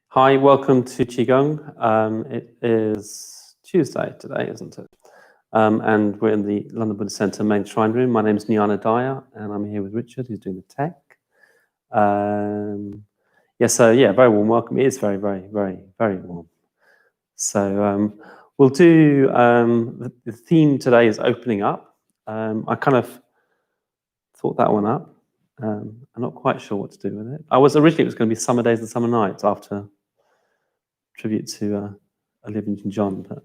Hi, welcome to Qigong. It is Tuesday today, isn't it? And we're in the London Buddhist Centre main shrine room. My name is Jnanadaya, and I'm here with Richard, who's doing the tech. Very warm welcome. It is very, very, very, very warm. So we'll do, the theme today is opening up. I kind of thought that one up. I'm not quite sure what to do with it. Originally it was going to be summer days and summer nights after tribute to Olivia Newton-John, but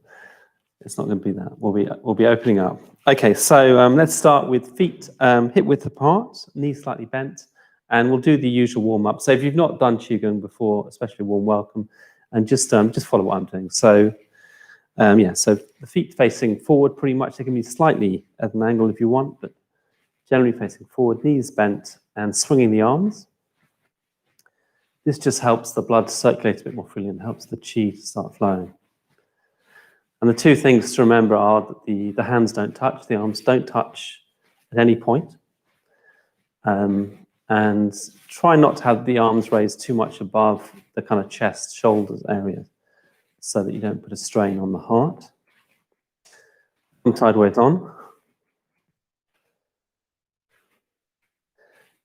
it's not going to be that. We'll be opening up. Okay, so let's start with feet hip width apart, knees slightly bent, and we'll do the usual warm up. So if you've not done Qigong before, especially warm welcome, and just follow what I'm doing. So so the feet facing forward, pretty much. They can be slightly at an angle if you want, but generally facing forward, knees bent, and swinging the arms. This just helps the blood circulate a bit more freely and helps the qi to start flowing. And the two things to remember are that the hands don't touch, the arms don't touch at any point. And try not to have the arms raised too much above the kind of chest, shoulders area so that you don't put a strain on the heart. Tongue-tied weight on.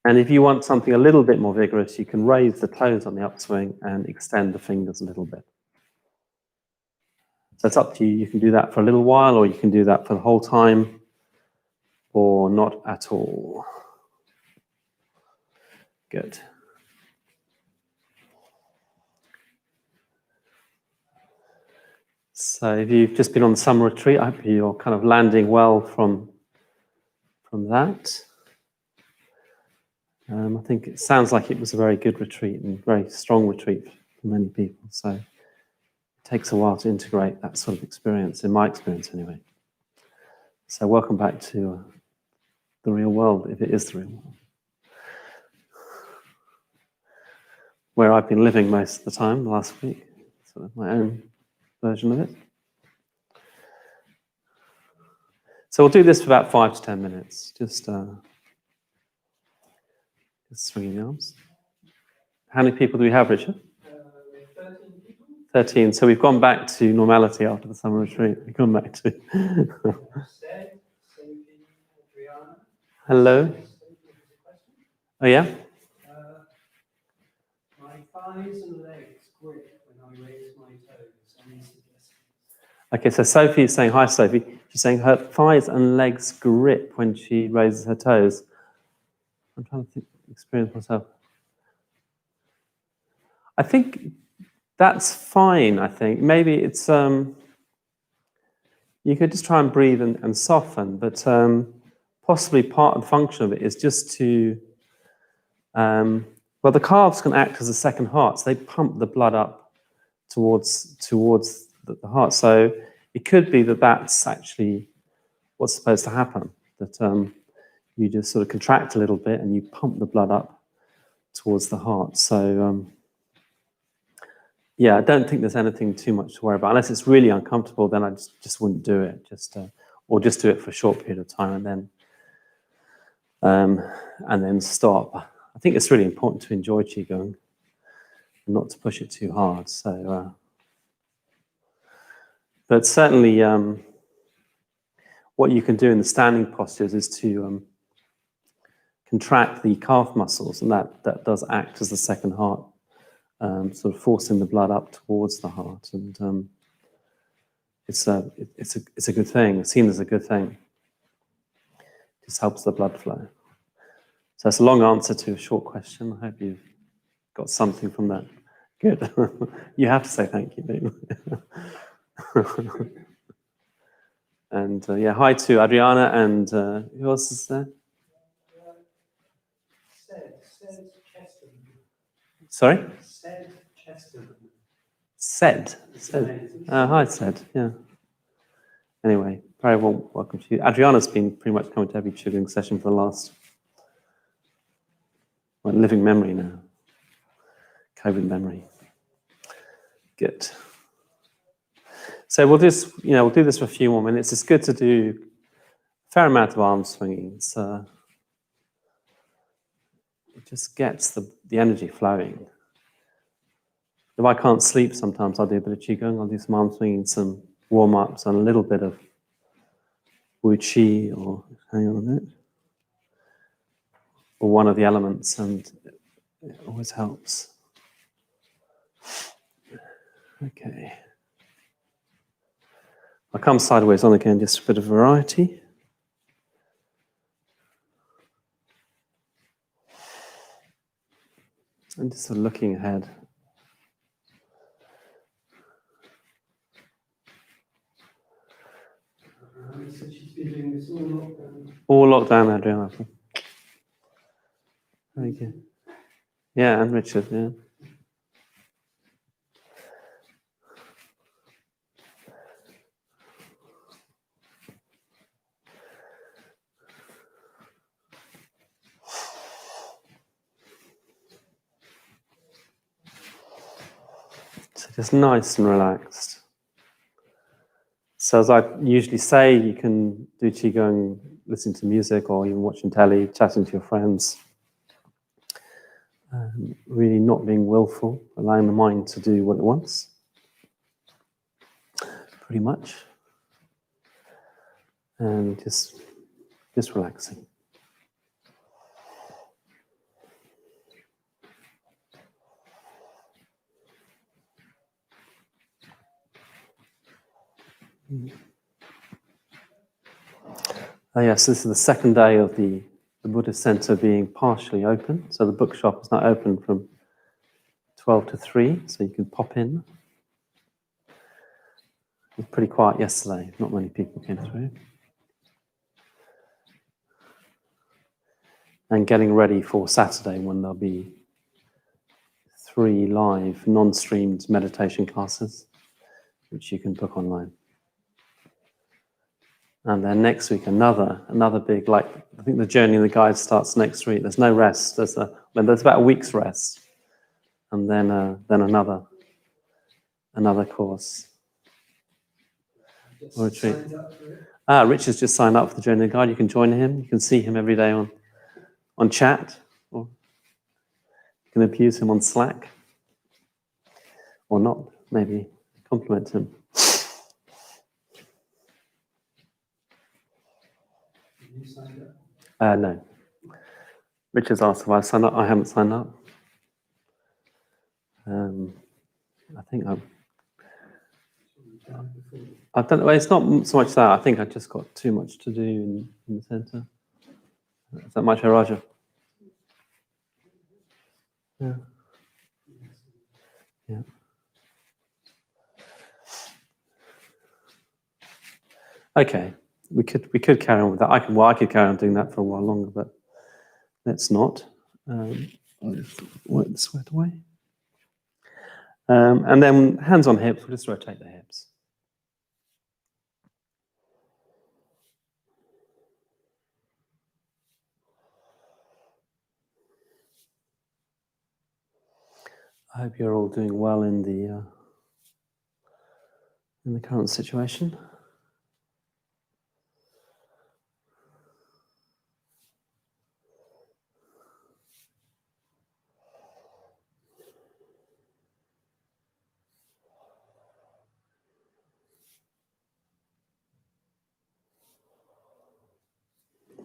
And if you want something a little bit more vigorous, you can raise the toes on the upswing and extend the fingers a little bit. So it's up to you. You can do that for a little while, or you can do that for the whole time, or not at all. Good. So if you've just been on the summer retreat, I hope you're kind of landing well from that. I think it sounds like it was a very good retreat and very strong retreat for many people. So it takes a while to integrate that sort of experience, in my experience anyway. So welcome back to the real world, if it is the real world, where I've been living most of the time the last week. Sort of my own version of it. So we'll do this for about 5 to 10 minutes. Just swinging the arms. How many people do we have, Richard? 13 people. 13. So we've gone back to normality after the summer retreat. We've gone back to... Hello. Oh, yeah? My thighs and legs grip when I raise my toes. Any suggestions? Okay, so Sophie is saying, hi, Sophie. She's saying her thighs and legs grip when she raises her toes. I'm trying to experience myself. I think that's fine, I think. Maybe it's, you could just try and breathe and soften, but possibly part of the function of it is just to, well, the calves can act as a second heart, so they pump the blood up towards the heart. So it could be that that's actually what's supposed to happen, that you just sort of contract a little bit and you pump the blood up towards the heart. So yeah, I don't think there's anything too much to worry about. Unless it's really uncomfortable, then I just wouldn't do it. Or just do it for a short period of time and then stop. I think it's really important to enjoy Qigong and not to push it too hard. So, but certainly, what you can do in the standing postures is to contract the calf muscles, and that does act as the second heart. Sort of forcing the blood up towards the heart, and it's a good thing. It's seen as a good thing. It just helps the blood flow. So it's a long answer to a short question. I hope you've got something from that. Good. You have to say thank you, don't you? And yeah, hi to Adriana and who else is there? Sorry? Said. Hi, Said. Yeah. Anyway, very well, welcome to you. Adriana's been pretty much coming to every Qigong session for the last living memory now. COVID memory. Good. So we'll do this for a few more minutes. It's good to do a fair amount of arm swinging. it just gets the energy flowing. If I can't sleep, sometimes I'll do a bit of qigong. I'll do some arm swinging, some warm ups, and a little bit of wu qi, or hang on a minute, or one of the elements, and it always helps. Okay. I'll come sideways on again, just a bit of variety. And just sort of looking ahead. So she's been doing this all lockdown. All lockdown, Adriana. Very good. Yeah, and Richard, yeah. So just nice and relaxed. So as I usually say, you can do qigong, listening to music, or even watching telly, chatting to your friends. Really not being willful, allowing the mind to do what it wants. Pretty much. And just relaxing. Oh yes, this is the second day of the Buddhist Center being partially open. So the bookshop is now open from 12 to 3, so you can pop in. It was pretty quiet yesterday, not many people came through. And getting ready for Saturday when there'll be 3 live, non-streamed meditation classes, which you can book online. And then next week, another big, like, I think the Journey of the Guide starts next week. There's no rest. There's about a week's rest. And then another course. Or retreat. Richard's just signed up for the Journey of the Guide. You can join him. You can see him every day on chat. Or you can abuse him on Slack. Or not, maybe compliment him. You signed up? No. Richard's asked if I signed up. I haven't signed up. I think I've done. Well, it's not so much that. I think I just got too much to do in the centre. Is that much, Raja? Yeah. Yeah. Okay. We could carry on with that. I could carry on doing that for a while longer, but let's not. I'll just work the sweat away. And then hands on hips. We'll just rotate the hips. I hope you're all doing well in the current situation.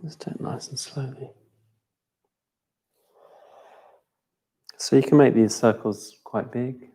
Just do it nice and slowly. So you can make these circles quite big.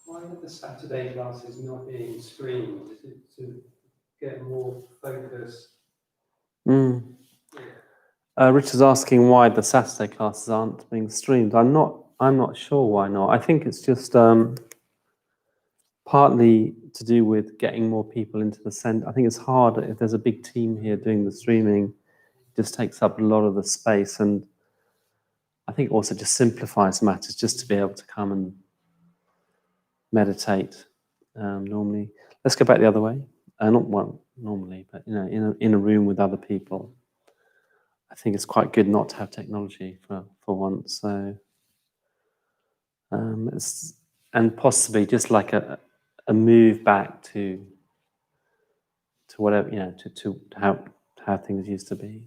Why are the Saturday classes not being streamed? Is it to get more focus? Richard's asking why the Saturday classes aren't being streamed. I'm not sure why not. I think it's just partly to do with getting more people into the center. I think it's hard if there's a big team here doing the streaming, it just takes up a lot of the space, and I think also just simplifies matters just to be able to come and meditate normally. Let's go back the other way. Not one normally, but in a room with other people. I think it's quite good not to have technology for once. So, and possibly just like a move back to whatever to how things used to be.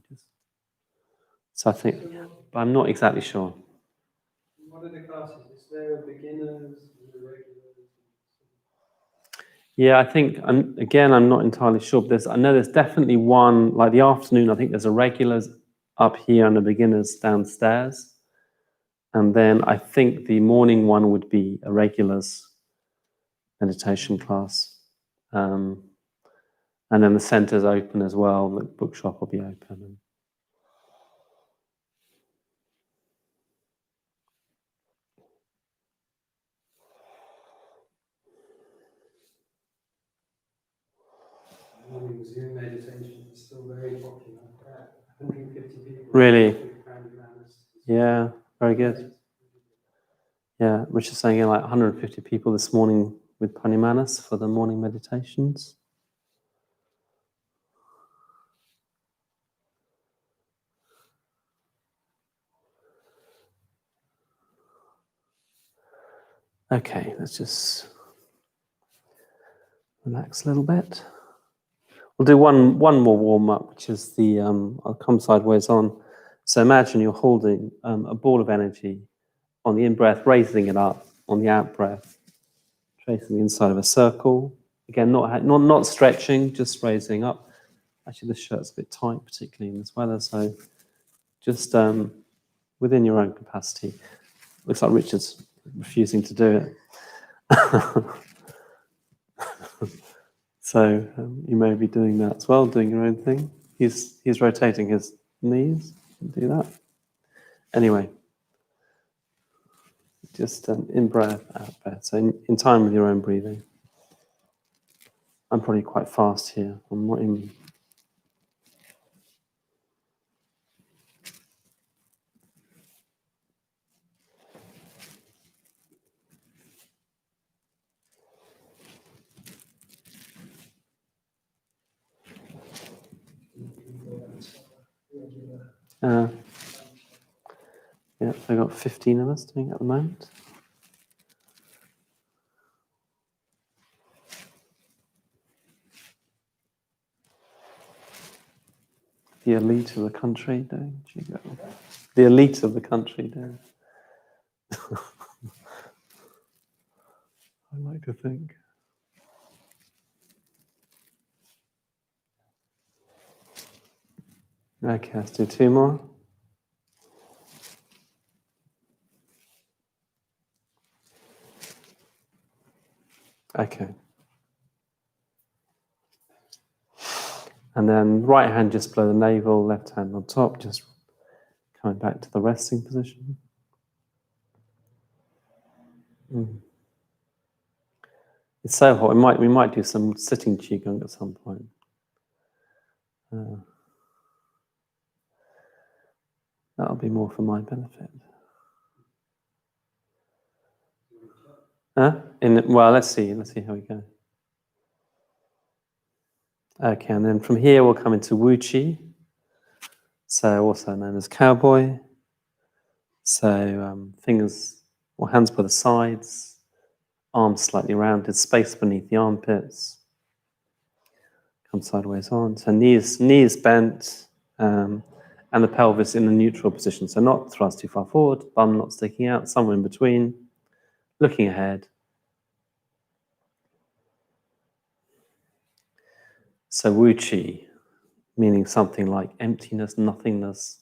So I think, but I'm not exactly sure. What are the classes? Is there beginners and regulars? Yeah, I think I'm not entirely sure. But I know there's definitely one, like the afternoon. I think there's a regulars up here and a beginners downstairs, and then I think the morning one would be a regulars meditation class, and then the center's open as well. The bookshop will be open. Morning Zoom meditation is still very popular. 150 people. Really? Yeah, very good. Yeah, Rich is saying like 150 people this morning with Panimanas for the morning meditations. Okay, let's just relax a little bit. We'll do one more warm up, which is the I'll come sideways on. So imagine you're holding a ball of energy on the in breath, raising it up on the out breath, tracing the inside of a circle. Again, not stretching, just raising up. Actually, this shirt's a bit tight, particularly in this weather. So just within your own capacity. Looks like Richard's refusing to do it. So you may be doing that as well, doing your own thing. He's rotating his knees. Do that. Anyway, just in breath, out breath. So in time with your own breathing. I'm probably quite fast here. I'm not in. Yeah, I've got 15 of us doing it at the moment. The elite of the country, don't you go? The elite of the country, don't I like to think. Okay, let's do two more. Okay. And then right hand just below the navel, left hand on top, just coming back to the resting position. It's so hot. We might do some sitting qigong at some point. That'll be more for my benefit. Well, let's see how we go. Okay, and then from here we'll come into Wu Chi, so also known as cowboy. So fingers or hands by the sides, arms slightly rounded, space beneath the armpits. Come sideways on. So knees bent, and the pelvis in a neutral position. So not thrust too far forward, bum not sticking out, somewhere in between, looking ahead. So Wu Chi, meaning something like emptiness, nothingness,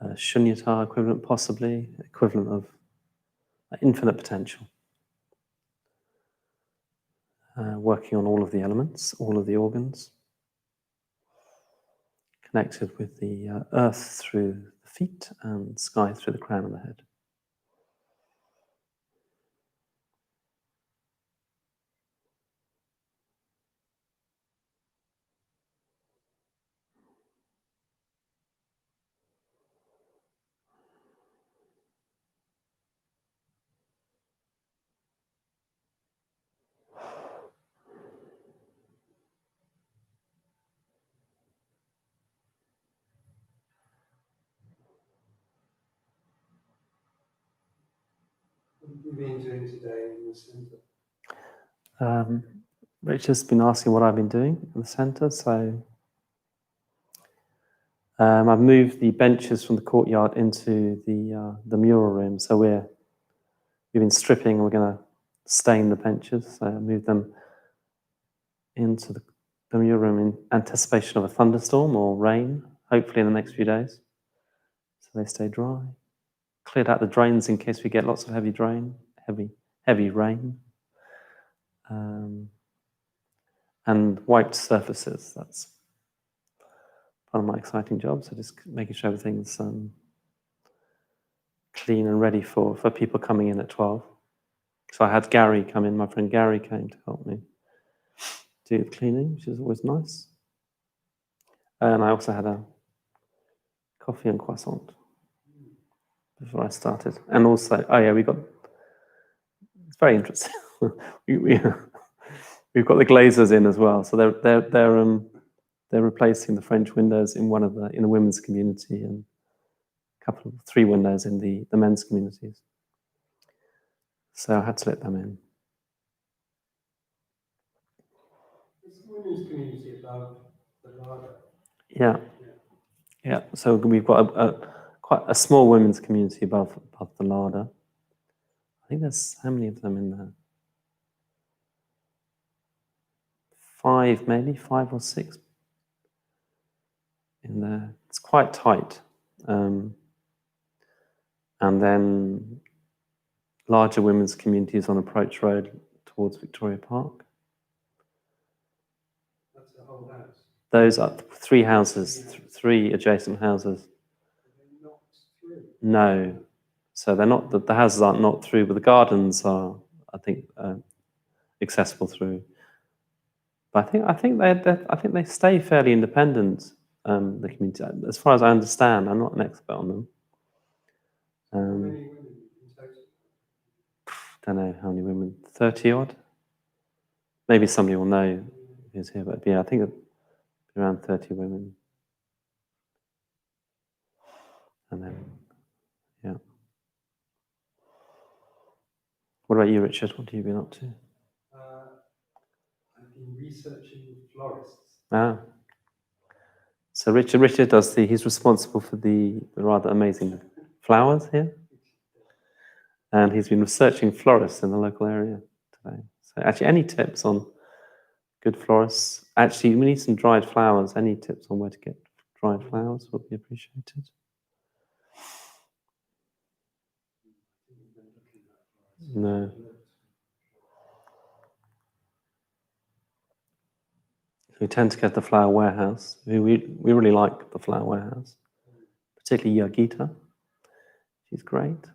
shunyata equivalent, possibly, equivalent of infinite potential. Working on all of the elements, all of the organs, connected with the earth through the feet and sky through the crown of the head. you been doing today in the centre? Richard's been asking what I've been doing in the centre, so I've moved the benches from the courtyard into the mural room. So we've been stripping, and we're going to stain the benches. So I moved them into the mural room in anticipation of a thunderstorm or rain, hopefully in the next few days, so they stay dry. Cleared out the drains in case we get lots of heavy rain. And wiped surfaces. That's part of my exciting job. So just making sure everything's clean and ready for people coming in at 12. So I had Gary come in. My friend Gary came to help me do the cleaning, which is always nice. And I also had a coffee and croissant before I started. And also, it's very interesting. We've got the glazers in as well. So they're replacing the French windows in the women's community and three windows in the men's communities. So I had to let them in. Is the women's community above the larder? Yeah. So we've got quite a small women's community above the larder. I think there's how many of them in there? 5, maybe 5 or 6 in there. It's quite tight. And then larger women's communities on Approach Road towards Victoria Park. That's the whole house? Those are 3 houses, 3 adjacent houses. They're not through? No. So they're not, the houses aren't not through, but the gardens are, I think, accessible through. But I think they stay fairly independent, the community. As far as I understand, I'm not an expert on them. How many women in total? Don't know how many women, 30 odd. Maybe somebody will know who's here, but yeah, I think it'd be around 30 women. And then, yeah. What about you, Richard? What have you been up to? I've been researching florists. So Richard does he's responsible for the rather amazing flowers here. And he's been researching florists in the local area today. So actually, any tips on good florists? Actually, we need some dried flowers. Any tips on where to get dried flowers would be appreciated. No. We tend to get the Flower Warehouse. We really like the Flower Warehouse, particularly Yogita. She's great.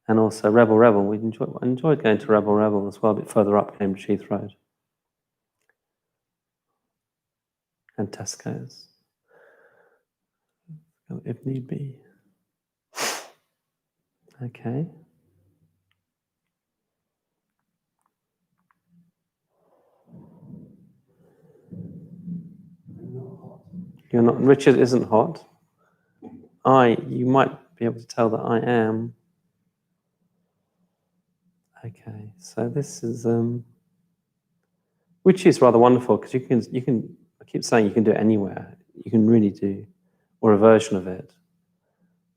And also Rebel. We enjoyed going to Rebel as well, a bit further up Cambridge Heath Road. And Tesco's, if need be. Okay. You're not. Richard isn't hot. You might be able to tell that I am. Okay, so this is which is rather wonderful because you can. I keep saying you can do it anywhere. You can really do, or a version of it,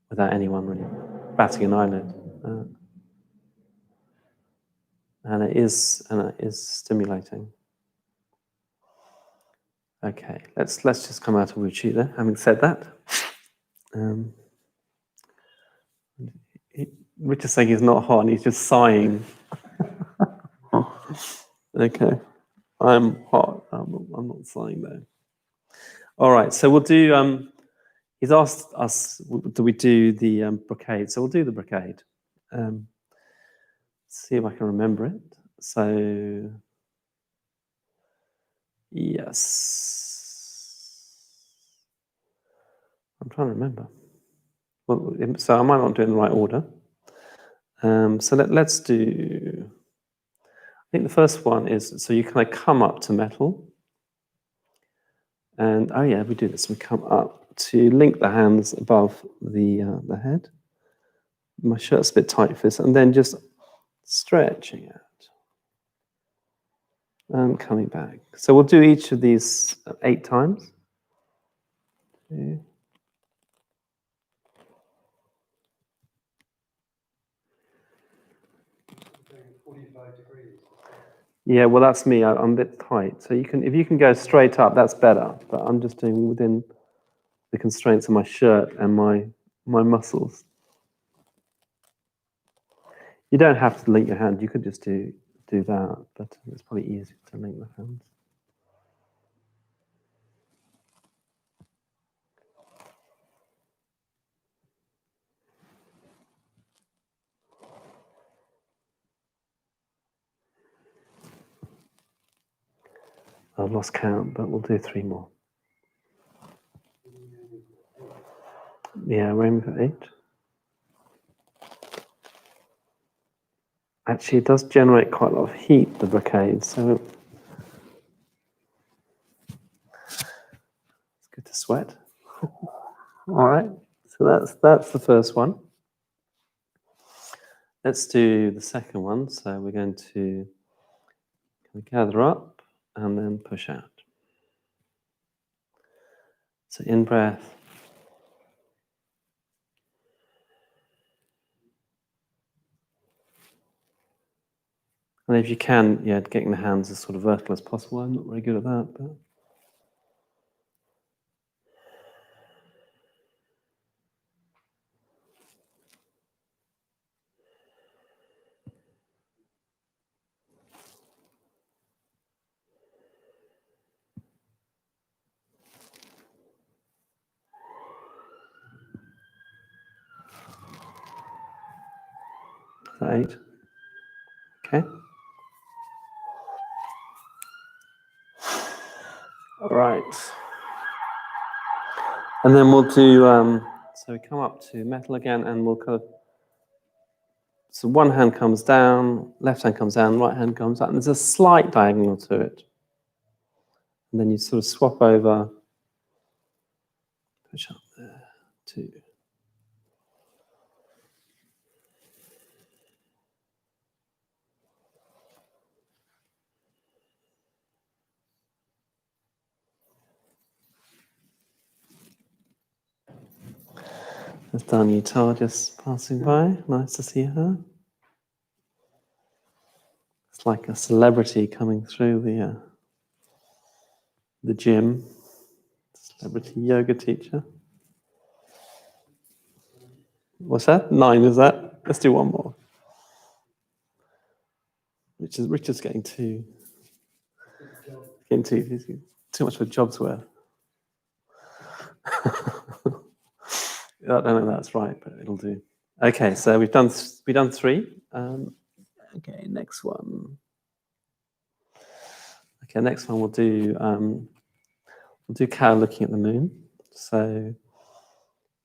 without anyone really batting an eyelid. And it is stimulating. Okay, let's just come out of Wuchi then. Having said that, Richard's saying he's not hot and he's just sighing. Okay, I'm hot. I'm not sighing though. All right, so we'll do. He's asked us, do we do the brocade? So we'll do the brocade. See if I can remember it. So yes, I'm trying to remember. Well, so I might not do it in the right order. So let's do. I think the first one is, so you kind of come up to metal. And we do this. We come up to link the hands above the head. my shirt's a bit tight for this, and then just stretching it and coming back. So we'll do each of these 8 times. 2. Doing 45 degrees. Yeah, well, that's me. I'm a bit tight. So if you can go straight up, that's better. But I'm just doing within the constraints of my shirt and my muscles. You don't have to link your hand. You could just do that, but it's probably easier to link the hands. I've lost count, but we'll do 3 more. Yeah, we're aiming for 8. Actually, it does generate quite a lot of heat, the brocade, so it's good to sweat. All right, so that's the first one. Let's do the second one. So we're going to gather up and then push out. So in breath. And if you can, yeah, getting the hands as sort of vertical as possible. I'm not very good at that, but. Is that 8? Okay. All right. And then we'll do, so we come up to metal again, and we'll kind of, so one hand comes down, left hand comes down, right hand comes up, and there's a slight diagonal to it. And then you sort of swap over, push up there, 2. There's Danyuta just passing by. Nice to see her. It's like a celebrity coming through the gym. Celebrity yoga teacher. What's that? 9, is that? Let's do one more. Richard's getting too much of a job's worth. I don't know if that's right, but it'll do. Okay, so we've done 3. Okay, next one. Okay, next one we'll do cow looking at the moon. So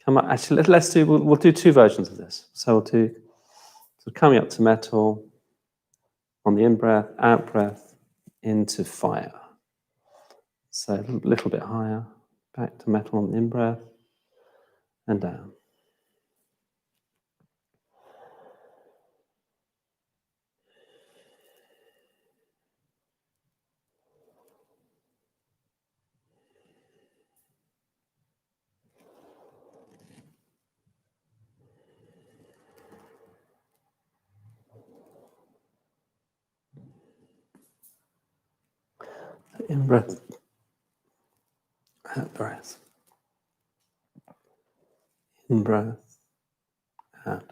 come up. Actually, we'll do 2 versions of this. So we'll do coming up to metal on the in breath, out breath into fire. So a little bit higher, back to metal on the in breath and down. In breath, out breath. In breath, out.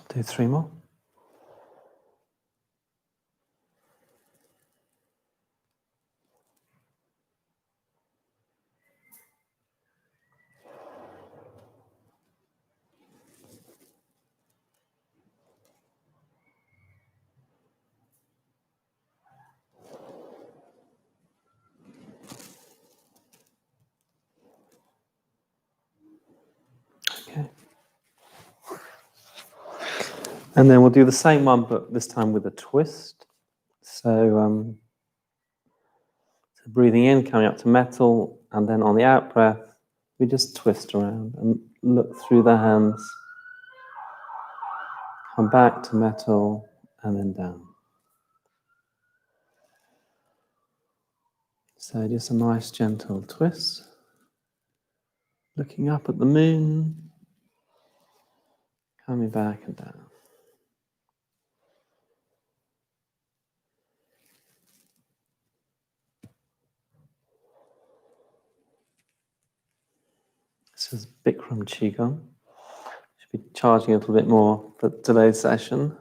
Do 3 more. And then we'll do the same one, but this time with a twist. So, so breathing in, coming up to metal, and then on the out breath, we just twist around and look through the hands. Come back to metal and then down. So just a nice gentle twist. Looking up at the moon, coming back and down. This is Bikram Qigong. Should be charging a little bit more for today's session.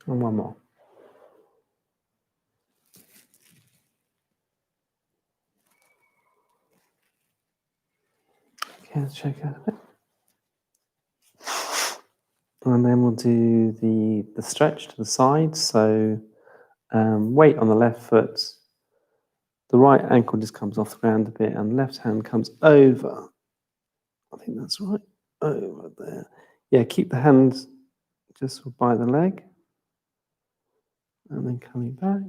And one more. Okay, let's shake out a bit. And then we'll do the stretch to the side. So weight on the left foot. The right ankle just comes off the ground a bit and the left hand comes over. I think that's right. Over there. Yeah, keep the hand just by the leg. And then coming back.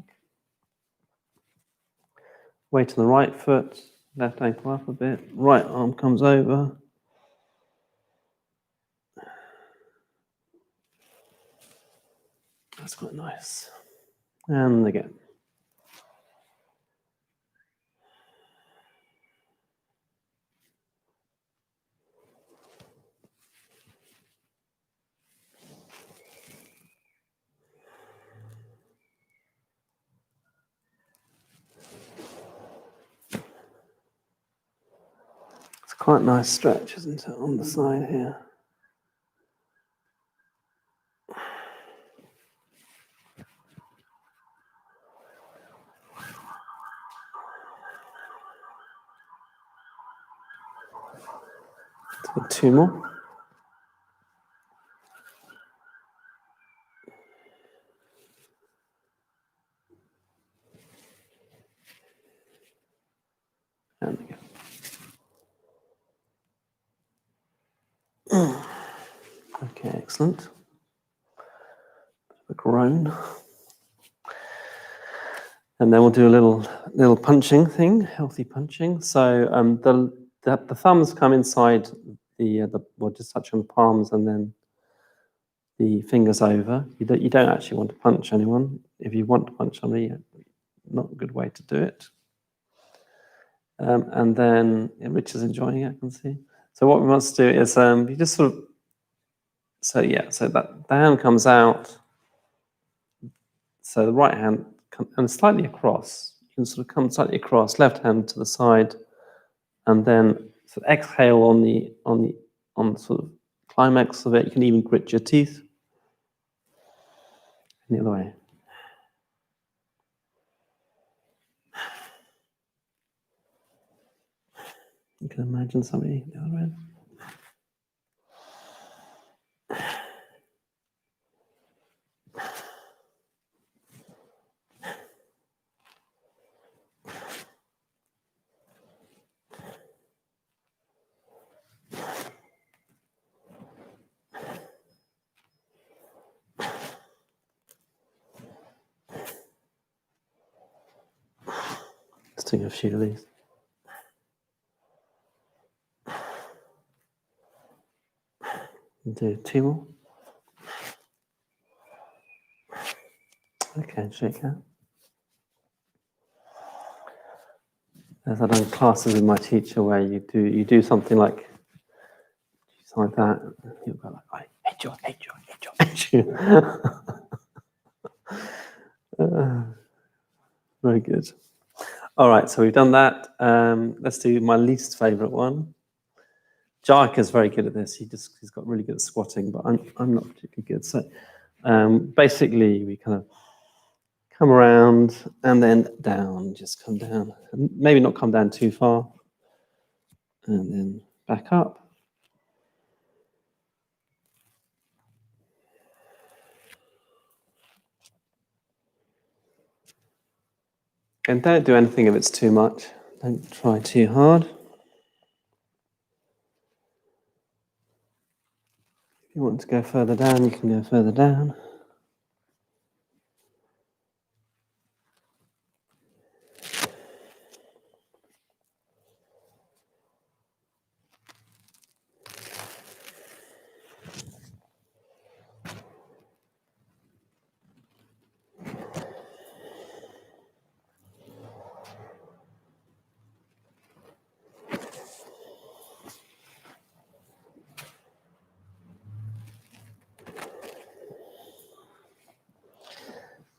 Weight on the right foot. Left ankle up a bit. Right arm comes over. That's quite nice. And again. It's quite a nice stretch, isn't it, on the side here? Two more. And again. Okay, excellent. A groan. And then we'll do a little punching thing, healthy punching. So the thumbs come inside well, just touch on the palms and then the fingers over. You don't actually want to punch anyone. If you want to punch somebody, not a good way to do it. And then Rich is enjoying it, I can see. So what we want to do is you just sort of, so that the hand comes out. So the right hand and slightly across. You can sort of come slightly across, left hand to the side, and then sort of exhale on the sort of climax of it. You can even grit your teeth. And the other way. You can imagine somebody the other way. Let's take a few of these. Do two more. Okay, shake out. As I've done classes with my teacher where you do something like that, you'll go like, hey, very good. All right, so we've done that. Let's do my least favorite one. Jarek is very good at this. He's got really good at squatting, but I'm not particularly good. So basically, we kind of come around and then down, just come down. And maybe not come down too far. And then back up. And don't do anything if it's too much. Don't try too hard. If you want to go further down, you can go further down.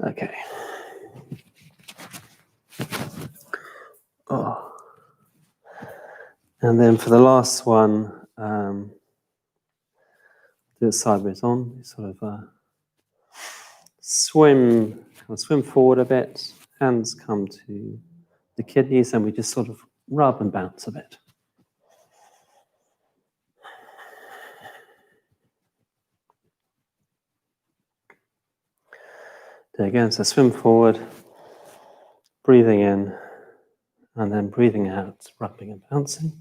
Okay. Oh. And then for the last one, do it sideways on. Sort of swim forward a bit. Hands come to the kidneys, and we just sort of rub and bounce a bit. There again, so swim forward, breathing in, and then breathing out, rubbing and bouncing.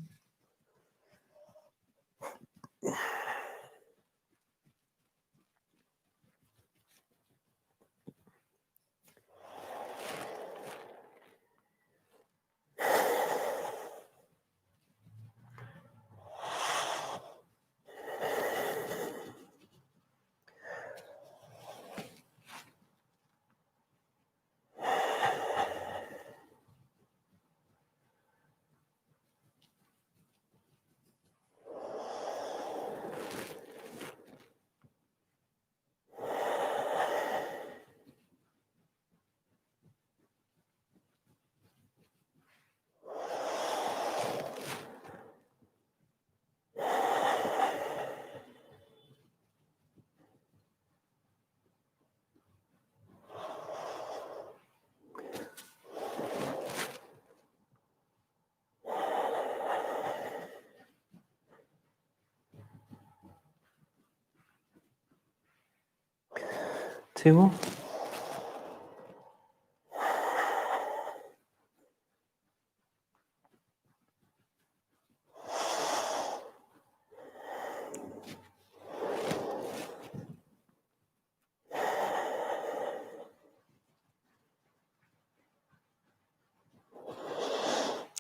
Two more.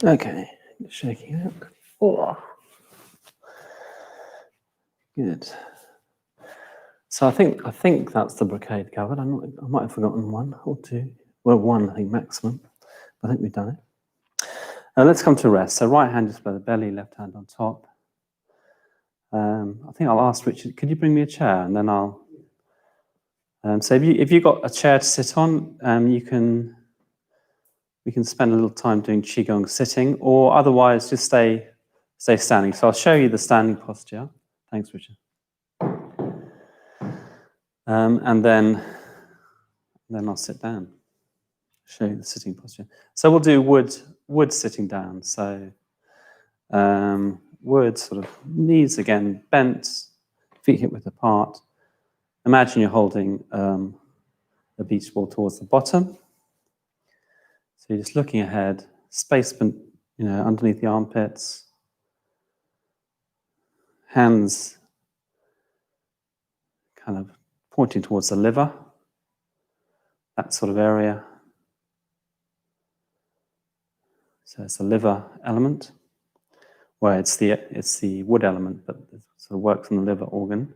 Okay, shaking it. Oh. Good. So I think that's the brocade covered. I might have forgotten one or two. Well, one I think maximum. I think we've done it. Let's come to rest. So right hand just below the belly, left hand on top. I think I'll ask Richard, could you bring me a chair, and then I'll. So if you've got a chair to sit on, we can spend a little time doing qigong sitting, or otherwise just stay standing. So I'll show you the standing posture. Thanks, Richard. And then I'll sit down. Show you the sitting posture. So we'll do wood sitting down. So wood, sort of knees again bent, feet hip width apart. Imagine you're holding a beach ball towards the bottom. So you're just looking ahead, space, underneath the armpits. Hands kind of pointing towards the liver, that sort of area. So it's the liver element, where it's the wood element, but it sort of works on the liver organ.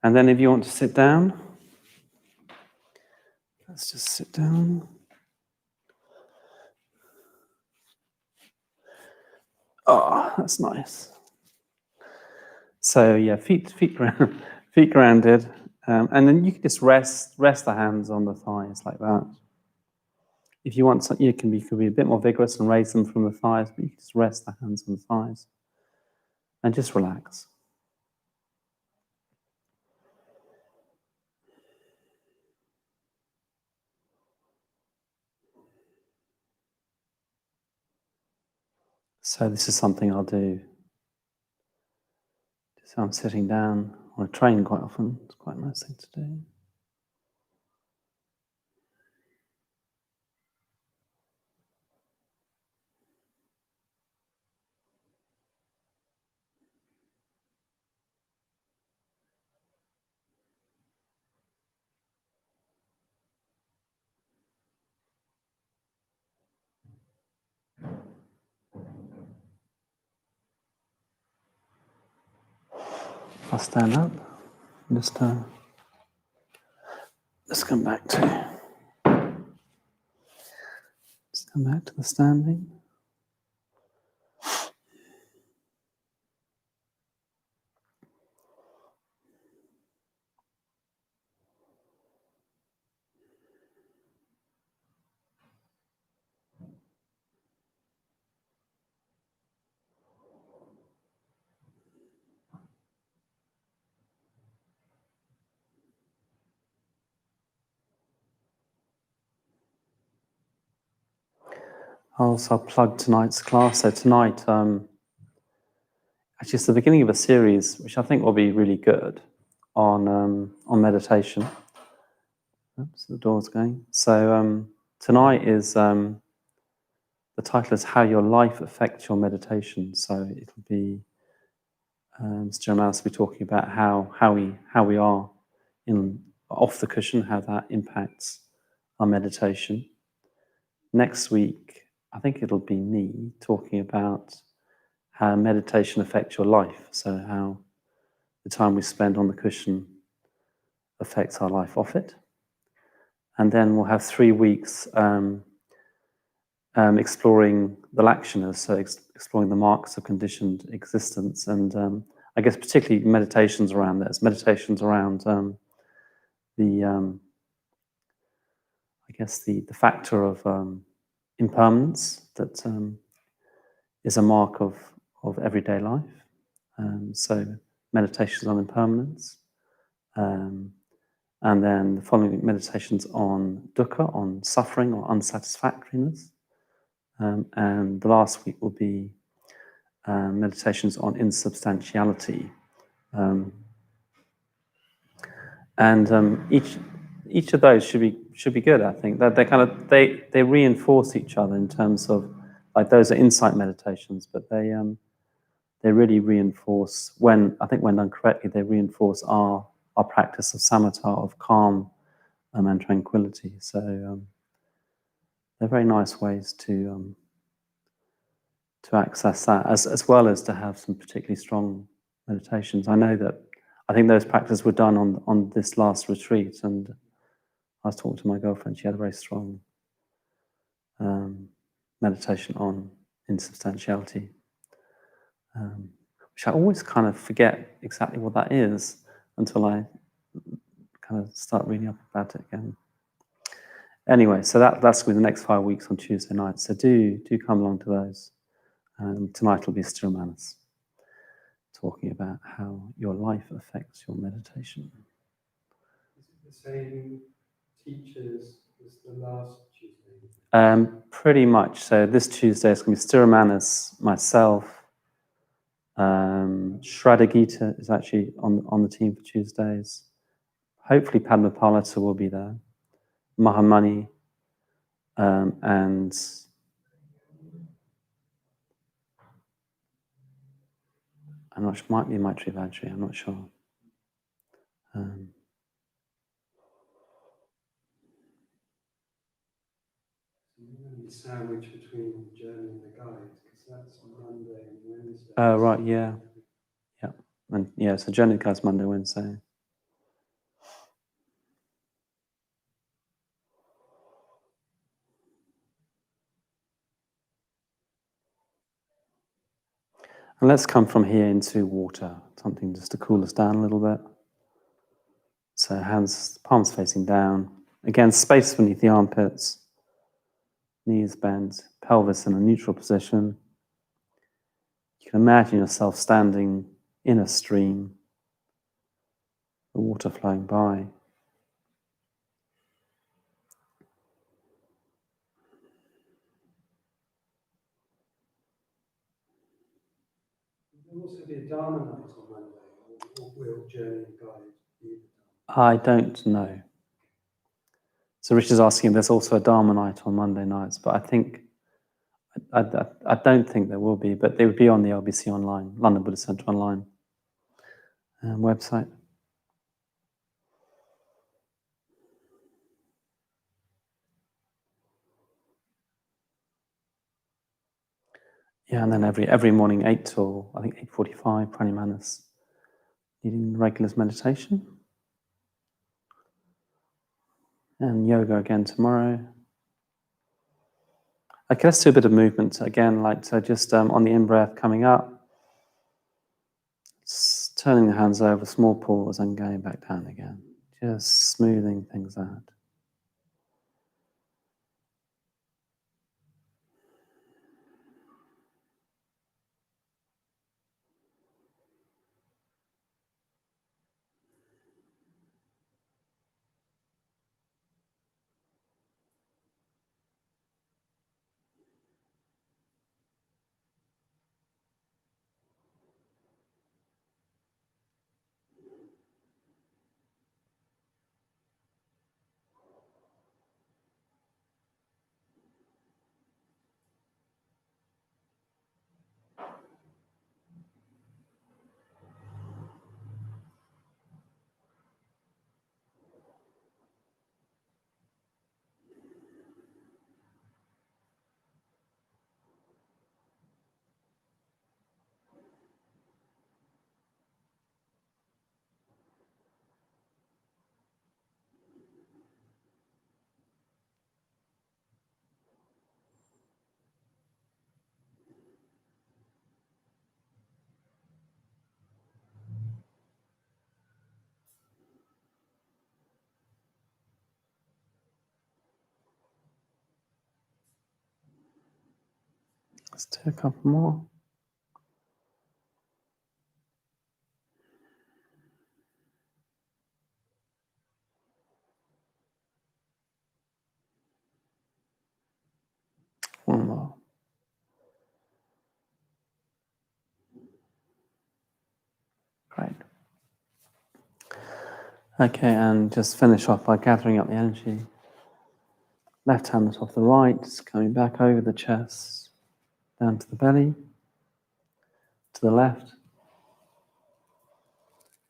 And then if you want to sit down, let's just sit down. Oh, that's nice. So yeah, feet grounded, and then you can just rest the hands on the thighs like that. if you want, you can be a bit more vigorous and raise them from the thighs, but you can just rest the hands on the thighs and just relax. So this is something I'll do. So I'm sitting down on a train quite often. It's quite a nice thing to do. I'll stand up. Just let's come back to the standing. I'll plug tonight's class. So tonight, actually, it's the beginning of a series which I think will be really good on meditation. Oops, the door's going. So tonight is the title is How Your Life Affects Your Meditation. So it'll be Mr. Jnanadaya will be talking about how we are off the cushion, how that impacts our meditation. Next week, I think it'll be me talking about how meditation affects your life. So how the time we spend on the cushion affects our life off it. And then we'll have 3 weeks exploring the lakshanas, so exploring the marks of conditioned existence. And I guess particularly meditations around this, meditations around the factor of impermanence that is a mark of everyday life. So meditations on impermanence, and then the following meditations on dukkha, on suffering or unsatisfactoriness, and the last week will be meditations on insubstantiality, and each of those should be good. I think that they reinforce each other in terms of, like, those are insight meditations, but they really reinforce, when done correctly, they reinforce our practice of samatha, of calm and tranquility. So they're very nice ways to access that, as well as to have some particularly strong meditations. I think those practices were done on this last retreat, and I was talking to my girlfriend. She had a very strong meditation on insubstantiality, which I always kind of forget exactly what that is until I kind of start reading up about it again. Anyway, so that's going to be the next 5 weeks on Tuesday night. So do come along to those. Tonight will be Jnanadaya talking about how your life affects your meditation. Is it the same teachers as the last Tuesday? Pretty much. So this Tuesday is going to be Jnanadaya, myself. Shraddha Gita is actually on the team for Tuesdays. Hopefully Padma Palata will be there. Mahamani, and I'm not sure, might be Maitri Vajri, I'm not sure. Sandwich between the journey and the guide, because that's Monday and Wednesday. Oh, right, yeah. And yeah, so journey guide's Monday, Wednesday. And let's come from here into water, something just to cool us down a little bit. So hands, palms facing down. Again, space beneath the armpits. knees bent, pelvis in a neutral position. You can imagine yourself standing in a stream, the water flowing by. There will also be a Dharma night on Monday, or will Journey and Guide be? I don't know. So Rich is asking if there's also a Dharma night on Monday nights, but I don't think there will be, but they would be on the LBC online, London Buddhist Centre online website. Yeah, and then every morning, 8 till, I think, 8:45, Pranayamanas, leading regulars meditation. And yoga again tomorrow. Okay, let's do a bit of movement again, like so just on the in-breath coming up, turning the hands over, small pause, and going back down again. Just smoothing things out. Let's do a couple more. One more. Great. Okay, and just finish off by gathering up the energy. Left hand is off the right, coming back over the chest, down to the belly, to the left,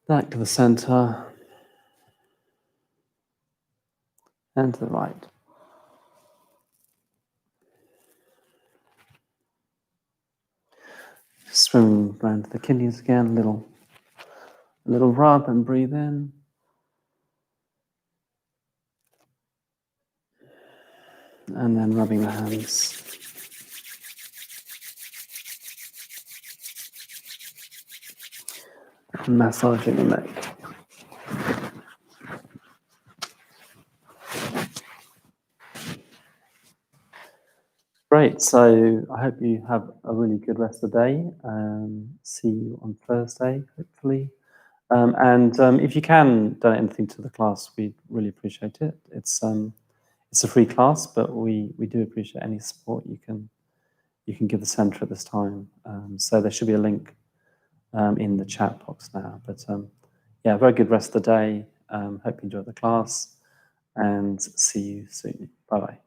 back to the center, and to the right. Swimming around to the kidneys again, a little rub and breathe in. And then rubbing the hands. And massaging the neck. Great, so I hope you have a really good rest of the day. See you on Thursday, hopefully. If you can donate anything to the class, we'd really appreciate it. It's a free class, but we do appreciate any support you can give the centre at this time. So there should be a link in the chat box now. But yeah, very good rest of the day. Hope you enjoyed the class, and see you soon. Bye bye.